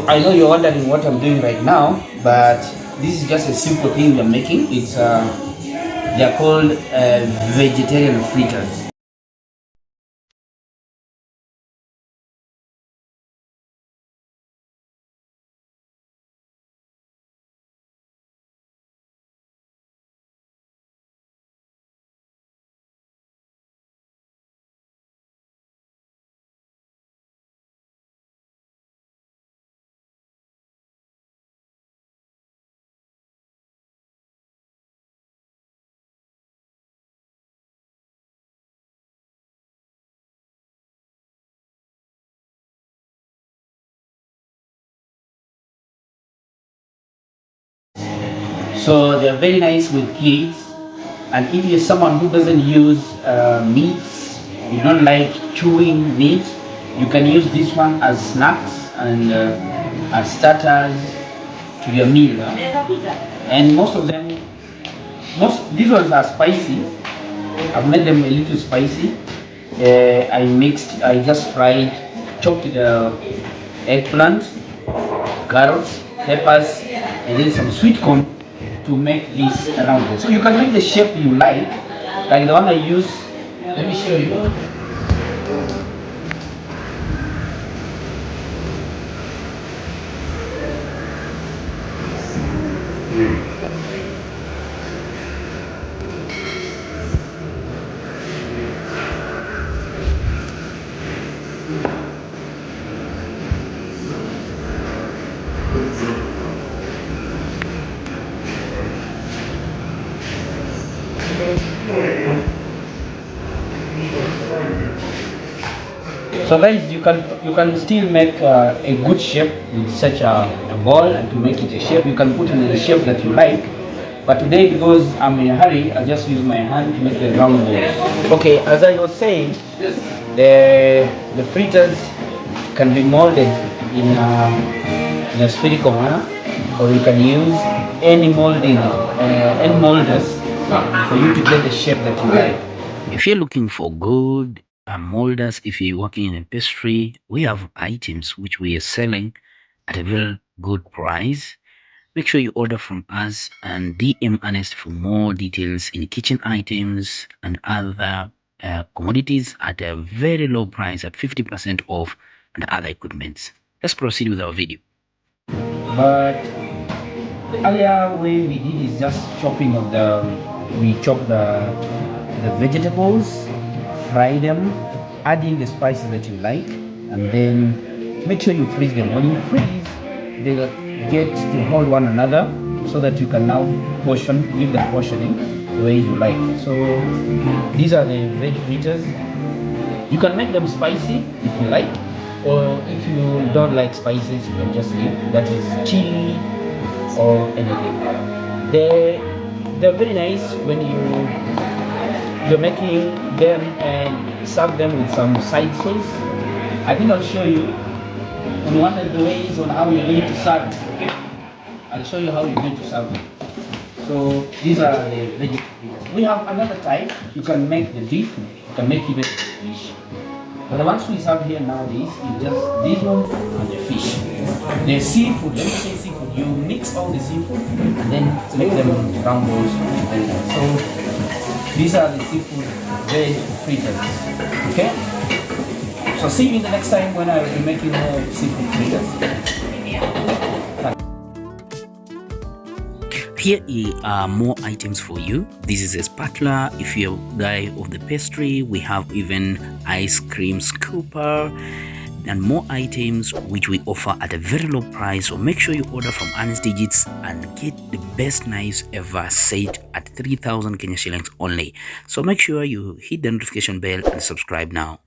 I know you're wondering what I'm doing right now, but this is just a simple thing we're making. It's they're called vegetarian fritters. So they're very nice with kids. And if you're someone who doesn't use meats, you don't like chewing meat, you can use this one as snacks and as starters to your meal. And most of them, these ones are spicy. I've made them a little spicy. I just fried, chopped the eggplant, carrots, peppers, and then some sweet corn to make this around it. So you can make the shape you like the one I use. Let me show you. So guys, you can still make a good shape with such a ball, and to make it a shape, you can put in the shape that you like. But today, because I'm in a hurry, I just use my hand to make the round balls. Okay, as I was saying, the fritters can be molded in a spherical manner, or you can use any molders for you to get the shape that you like. If you're looking for good molders, if you're working in a pastry, we have items which we are selling at a very good price. Make sure you order from us and DM Ernest for more details in kitchen items and other commodities at a very low price at 50% off and other equipments. Let's proceed with our video. But the earlier way we did is just chopping of we chop the vegetables, fry them, add in the spices that you like, and then make sure you freeze them. When you freeze, they get to hold one another so that you can now give the portioning the way you like. So these are the veg fritters. You can make them spicy if you like, or if you don't like spices, you can just leave. That is chili or anything. They're very nice when you're making them and serve them with some side sauce. I think I'll show you on one of the ways on how you're going to serve it. Okay? I'll show you how you're going to serve it. So these are the vegetables. We have another type. You can make the beef, you can make even fish. But the ones we serve here nowadays is just this one and the fish. The seafood, let me say seafood, you mix all the seafood and then make them round balls. So these are the seafood veg fritters. Okay? So see you in the next time when I will be making more seafood fritters. Here are more items for you. This is a spatula. If you're a guy of the pastry, we have even ice cream scooper and more items which we offer at a very low price. So make sure you order from Ernest Digits and get the best knives ever set at 3,000 Kenya shillings only. So make sure you hit the notification bell and subscribe now.